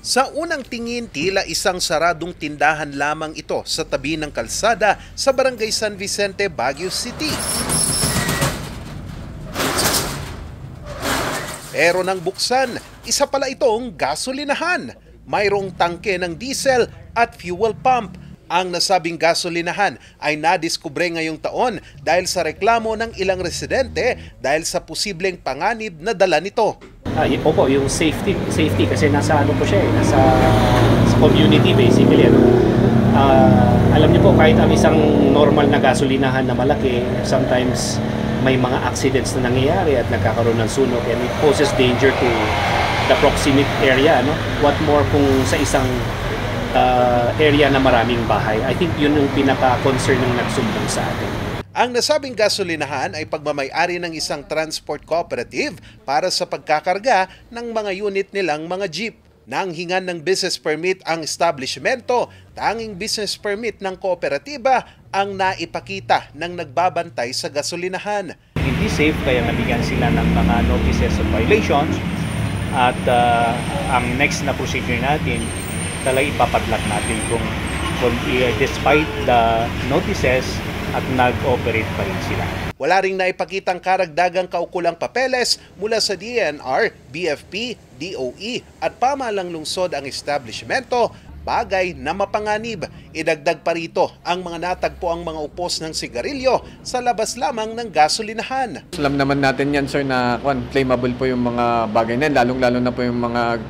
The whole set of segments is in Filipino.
Sa unang tingin, tila isang saradong tindahan lamang ito sa tabi ng kalsada sa Barangay San Vicente, Baguio City. Pero nang buksan, isa pala itong gasolinahan. Mayroong tangke ng diesel at fuel pump. Ang nasabing gasolinahan ay nadiskubre ngayong taon dahil sa reklamo ng ilang residente dahil sa posibleng panganib na dala nito. Opo, yung safety kasi nasa ano po siya nasa sa community basically. Alam niyo po, kahit ang isang normal na gasolinahan na malaki, sometimes may mga accidents na nangyayari at nagkakaroon ng sunog, and it poses danger to the proximate area, no? What more kung sa isang area na maraming bahay. I think yun yung pinaka-concern ng nagsumbong sa atin. Ang nasabing gasolinahan ay pagmamay-ari ng isang transport cooperative para sa pagkakarga ng mga unit nilang mga jeep. Nang hingan ng business permit ang establishmento, tanging business permit ng kooperatiba ang naipakita ng nagbabantay sa gasolinahan. Hindi safe, kaya nabigyan sila ng mga notices of violations, at ang next na procedure natin, talagang ipapadlock natin kung despite the notices at nag-operate pa rin sila. Wala ring naipakitang karagdagang kaukulang papeles mula sa DNR, BFP, DOE at pamahalang lungsod ang establishmento, bagay na mapanganib. Idagdag pa rito ang mga natagpo ang mga upos ng sigarilyo sa labas lamang ng gasolinahan. Alam naman natin yan, sir, na claimable po yung mga bagay na yan, lalong-lalo na po yung mga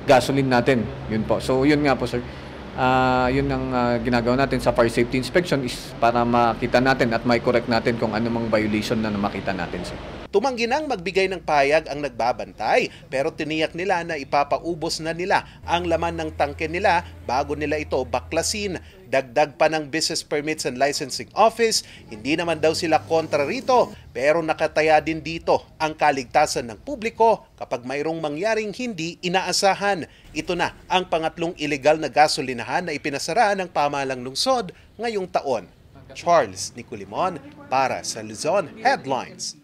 gasoline natin. Yun po. So yun nga po, sir. Yun ang ginagawa natin sa fire safety inspection is para makita natin at mai-correct natin kung anumang violation na makita natin, sir. Tumanggi nang magbigay ng payag ang nagbabantay, pero tiniyak nila na ipapaubos na nila ang laman ng tangke nila bago nila ito baklasin. Dagdag pa ng Business Permits and Licensing Office, hindi naman daw sila kontra rito, pero nakataya din dito ang kaligtasan ng publiko kapag mayroong mangyaring hindi inaasahan. Ito na ang pangatlong illegal na gasolinahan na ipinasara ng pamahalang lungsod ngayong taon. Charles Nicolimon para sa Luzon Headlines.